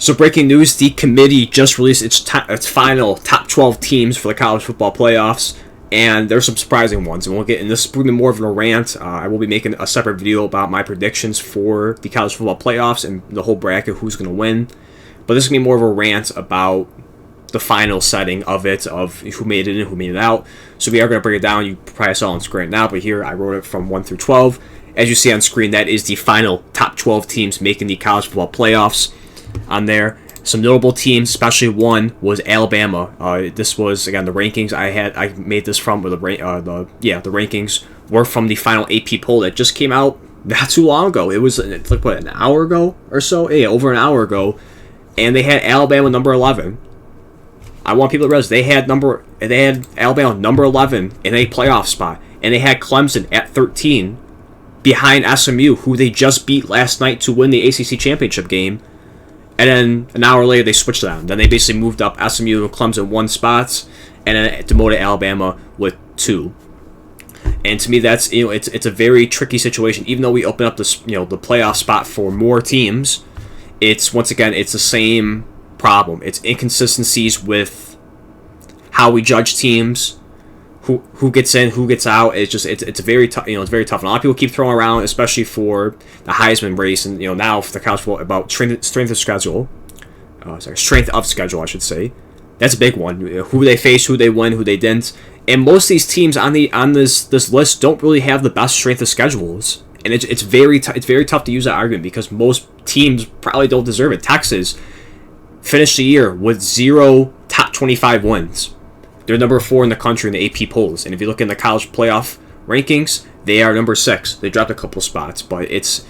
So breaking news, the committee just released its final top 12 teams for the college football playoffs, and there's some surprising ones, and we'll get in. This is probably more of a rant. I will be making a separate video about my predictions for the college football playoffs and the whole bracket, who's going to win. But this is going to be more of a rant about the final setting of it, of who made it in, who made it out. So we are going to break it down. You probably saw on screen now, but here I wrote it from 1 through 12. As you see on screen, that is the final top 12 teams making the college football playoffs on there. Some notable teams, especially one, was Alabama. This was, again, the rankings I made this from, or the rankings were from the final AP poll that just came out not too long ago. It was like what, an hour ago or so? Yeah, over an hour ago, and they had Alabama number 11. I want people to realize they had Alabama number 11 in a playoff spot, and they had Clemson at 13 behind SMU, who they just beat last night to win the ACC championship game. And then an hour later, they switched them. Then they basically moved up SMU and Clemson 1 spots, and then demoted Alabama with 2. And to me, that's it's a very tricky situation. Even though we open up this the playoff spot for more teams, it's once again it's the same problem. It's inconsistencies with how we judge teams, who gets in, who gets out. It's very tough. It's very tough. And a lot of people keep throwing around, especially for the Heisman race, and now for the college football, about strength of schedule. Strength of schedule, I should say. That's a big one. Who they face, who they win, who they didn't. And most of these teams on this list don't really have the best strength of schedules. And it's very tough to use that argument because most teams probably don't deserve it. Texas finished the year with 0 top 25 wins. They're number 4 in the country in the AP polls. And if you look in the college playoff rankings, they are number 6. They dropped a couple spots, but it's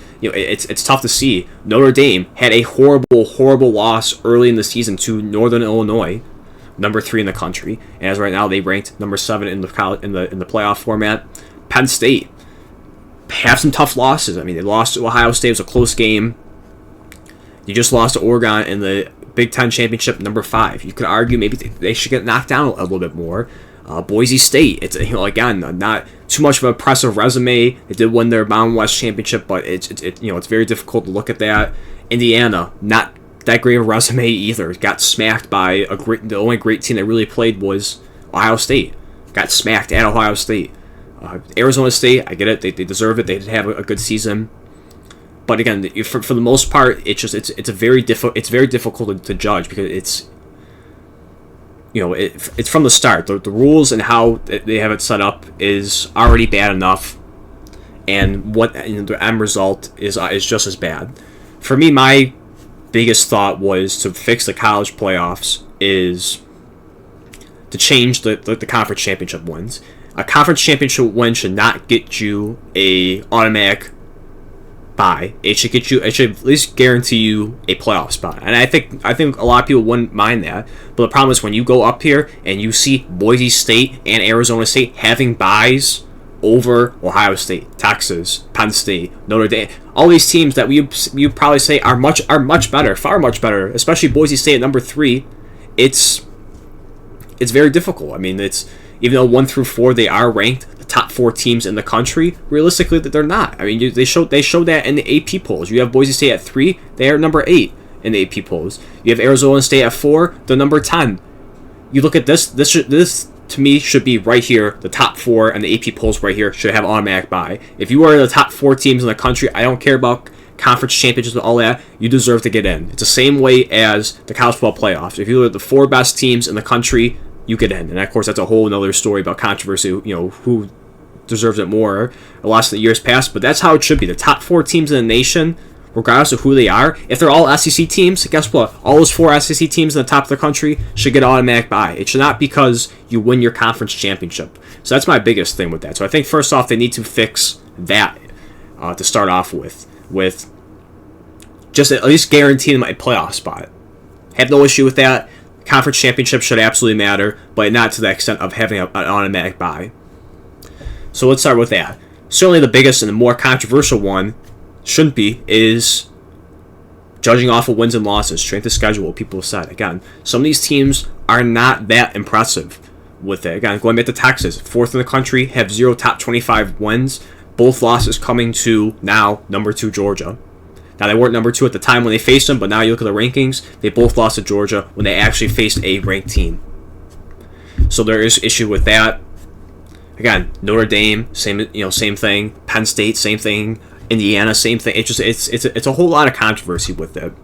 tough to see. Notre Dame had a horrible loss early in the season to Northern Illinois, number 3 in the country. And as right now, they ranked number 7 in the playoff format. Penn State have some tough losses. I mean, they lost to Ohio State. It was a close game. You just lost to Oregon in the Big Ten Championship, number 5. You could argue maybe they should get knocked down a little bit more. Boise State, it's again not too much of an impressive resume. They did win their Mountain West Championship, but it's very difficult to look at that. Indiana, not that great of a resume either. Got smacked by the only great team that really played was Ohio State. Got smacked at Ohio State. Arizona State, I get it. They deserve it. They did have a good season. But again, for the most part, it's very difficult to judge because it's from the start. The rules and how they have it set up is already bad enough, and the end result is just as bad. For me, my biggest thought was to fix the college playoffs is to change the conference championship wins. A conference championship win should not get you a automatic bye. It should at least guarantee you a playoff spot. And I think a lot of people wouldn't mind that. But the problem is when you go up here and you see Boise State and Arizona State having byes over Ohio State, Texas, Penn State, Notre Dame, all these teams that you probably say are much better, far much better, especially Boise State at number 3, it's very difficult. I mean, even though 1 through 4 they are ranked the top 4 teams in the country, realistically that they're not. I mean, they showed that in the AP polls. You have Boise State at 3, they are number 8 in the AP polls. You have Arizona State at 4, they're number 10. You look at this to me should be right here. The top 4 and the AP polls right here should have automatic bye. If you are the top 4 teams in the country, I don't care about conference championships and all that, you deserve to get in. It's the same way as the college football playoffs. If you look at the 4 best teams in the country, you get in. And of course, that's a whole other story about controversy, who deserves it more or less in the years past. But that's how it should be. The top 4 teams in the nation, regardless of who they are, if they're all SEC teams, guess what? All those 4 SEC teams in the top of the country should get automatic bye. It should not because you win your conference championship. So that's my biggest thing with that. So I think first off, they need to fix that to start off with just at least guarantee them a playoff spot. Have no issue with that. Conference championship should absolutely matter, but not to the extent of having an automatic bye. So let's start with that. Certainly the biggest and the more controversial one, shouldn't be, is judging off of wins and losses, strength of schedule, people have said. Again, some of these teams are not that impressive with it. Again, going back to Texas, 4th in the country, have 0 top 25 wins, both losses coming to now number 2 Georgia. Now, they weren't number 2 at the time when they faced them, but now you look at the rankings, they both lost to Georgia when they actually faced a ranked team. So there is issue with that. Again, Notre Dame, same thing. Penn State, same thing. Indiana, same thing. It's a whole lot of controversy with it,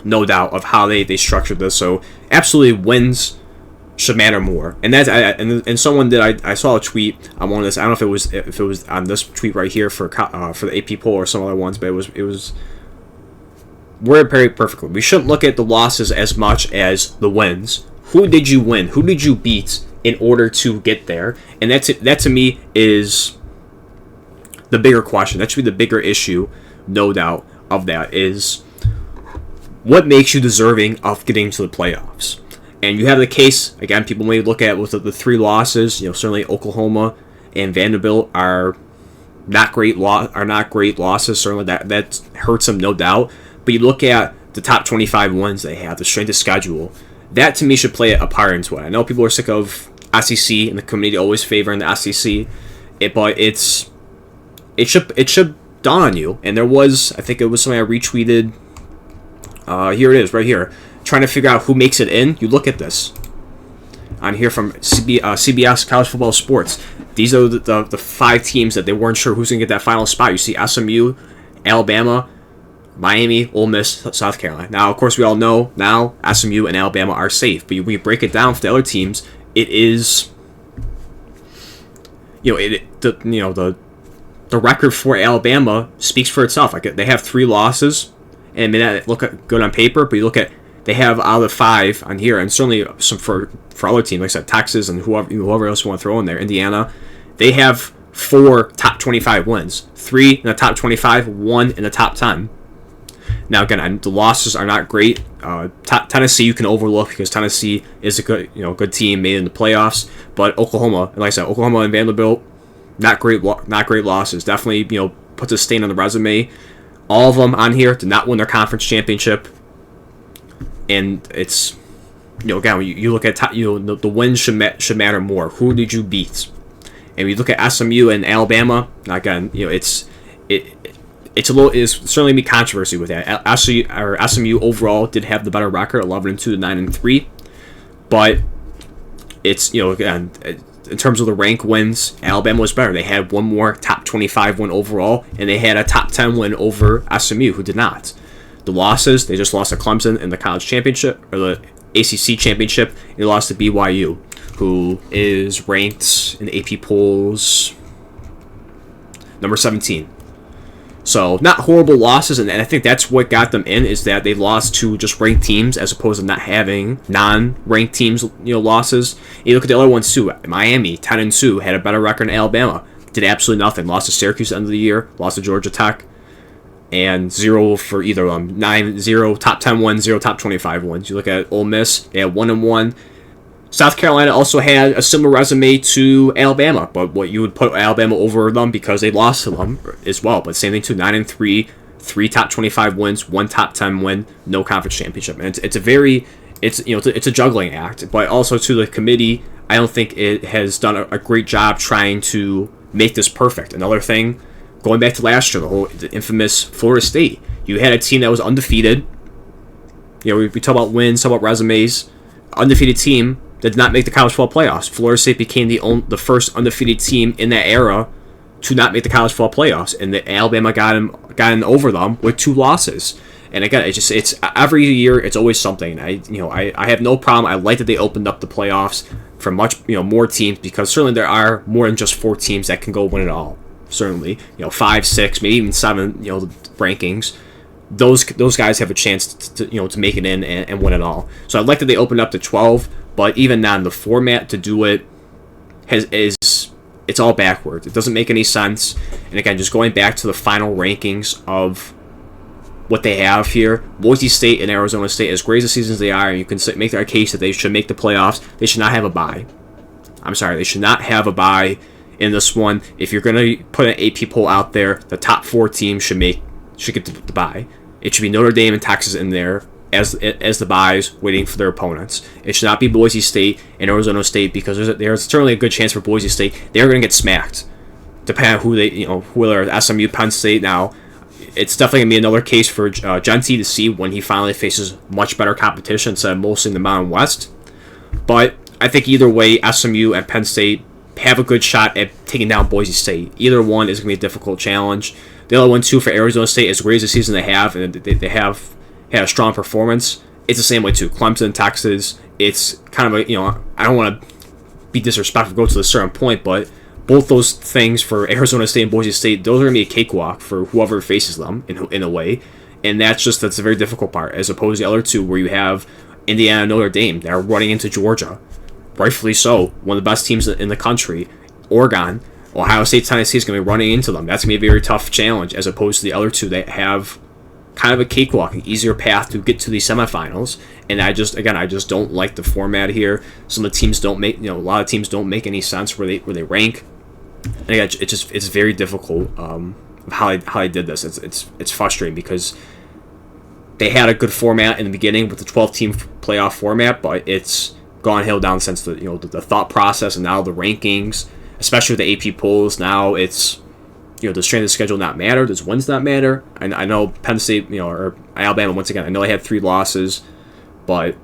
no doubt, of how they structured this. So absolutely, wins should matter more. And that's and someone did I saw a tweet on one of this. I don't know if it was on this tweet right here for the AP poll or some other ones, but it was worded very perfectly. We shouldn't look at the losses as much as the wins. Who did you win? Who did you beat in order to get there? And that to me is the bigger question. That should be the bigger issue, no doubt, of that, is what makes you deserving of getting to the playoffs. And you have the case, again, people may look at with the 3 losses, certainly Oklahoma and Vanderbilt are not great losses. Certainly that hurts them, no doubt. But you look at the top 25 wins they have, the strength of schedule, that to me should play a part into it. I know people are sick of SEC and the committee always favoring the SEC, but it should dawn on you. And there was, I think it was something I retweeted. Here it is, right here. Trying to figure out who makes it in. You look at this on here from CBS College Football Sports. These are the 5 teams that they weren't sure who's going to get that final spot. You see SMU, Alabama, Miami, Ole Miss, South Carolina. Now, of course, we all know now SMU and Alabama are safe. But when you break it down for the other teams, it is, the record for Alabama speaks for itself. Like, they have 3 losses, and it may not look good on paper, but you look at, they have out of the 5 on here, and certainly some for other teams, like I said, Texas and whoever else you want to throw in there, Indiana, they have 4 top 25 wins, 3 in the top 25, 1 in the top 10. Now, again, the losses are not great. Tennessee you can overlook because Tennessee is a good team, made it in the playoffs. But Oklahoma, and like I said, Oklahoma and Vanderbilt, not great losses. Definitely, puts a stain on the resume. All of them on here did not win their conference championship, and it's, again, when you look at the wins should matter more. Who did you beat? And when you look at SMU and Alabama, again, it's certainly be controversy with that. SMU overall did have the better record, 11-2 to 9-3, but it's, again, in terms of the rank wins, Alabama was better. They had one more top 25 win overall, and they had a top 10 win over SMU, who did not. The losses, they just lost to Clemson in the college championship, or the ACC championship, and they lost to BYU, who is ranked in AP polls number 17. So, not horrible losses, and I think that's what got them in, is that they lost to just ranked teams as opposed to not having non-ranked teams, losses. And you look at the other ones too. Miami, 10-2, had a better record than Alabama. Did absolutely nothing. Lost to Syracuse at the end of the year, lost to Georgia Tech, and 0 for either of them. 9-0 top 10 wins, 0 top 25 wins. You look at Ole Miss, they had 1-1. South Carolina also had a similar resume to Alabama, but what you would put Alabama over them because they lost to them as well. But same thing too, 9-3, 3 top 25 wins, 1 top 10 win, no conference championship. And it's a juggling act. But also to the committee, I don't think it has done a great job trying to make this perfect. Another thing, going back to last year, the infamous Florida State. You had a team that was undefeated. We talk about wins, talk about resumes. Undefeated team that did not make the college football playoffs. Florida State became the first undefeated team in that era to not make the college football playoffs, and the Alabama got in over them with 2 losses. And again, it's every year it's always something. I have no problem. I like that they opened up the playoffs for much more teams, because certainly there are more than just 4 teams that can go win it all. Certainly, 5, 6, maybe even 7. The rankings. Those guys have a chance to make it in and win it all. So I like that they opened up to 12. But even now, the format to do it it's all backwards. It doesn't make any sense. And again, just going back to the final rankings of what they have here, Boise State and Arizona State, as great as the seasons they are, and you can make their case that they should make the playoffs, they should not have a bye. I'm sorry, they should not have a bye in this one. If you're going to put an AP poll out there, the top 4 teams should get the bye. It should be Notre Dame and Texas in there as the byes, waiting for their opponents. It should not be Boise State and Arizona State, because there's certainly a good chance for Boise State they're going to get smacked, depending on who whether SMU, Penn State. Now, it's definitely going to be another case for Genti to see when he finally faces much better competition instead of mostly in the Mountain West. But I think either way, SMU and Penn State have a good shot at taking down Boise State. Either one is going to be a difficult challenge. The other one, too, for Arizona State, as great as the season they have, and they have had a strong performance, it's the same way, too. Clemson, Texas, it's kind of a, I don't want to be disrespectful, go to a certain point, but both those things for Arizona State and Boise State, those are going to be a cakewalk for whoever faces them in a way. And that's a very difficult part, as opposed to the other two where you have Indiana and Notre Dame. They're running into Georgia. Rightfully so. One of the best teams in the country. Oregon. Ohio State, Tennessee is going to be running into them. That's going to be a very tough challenge, as opposed to the other two that have kind of a cakewalk, an easier path to get to the semifinals. And I just don't like the format here. Some of the teams don't make, a lot of teams don't make any sense where they rank. And again, it's very difficult how they did this. It's frustrating because they had a good format in the beginning with the 12-team playoff format, but it's gone hill down since the thought process and now the rankings, especially with the AP polls. Now it's does strength of schedule not matter? Does wins not matter? I know Penn State, or Alabama, once again, I know they had 3 losses, but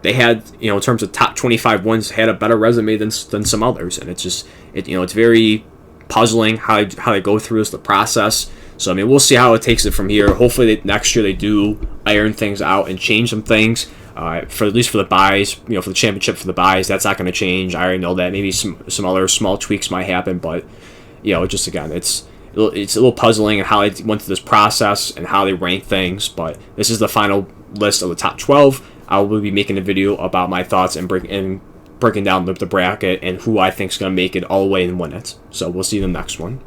they had, in terms of top 25 wins, had a better resume than some others, and it's very puzzling how they go through the process. So we'll see how it takes it from here. Hopefully next year they do iron things out and change some things. For at least for the buys, for the championship, for the buys, that's not going to change. I already know that. Maybe some other small tweaks might happen, but just again, it's a little puzzling in how they went through this process and how they rank things. But this is the final list of the top 12. I will be making a video about my thoughts and breaking down the bracket and who I think is going to make it all the way and win it. So we'll see you in the next one.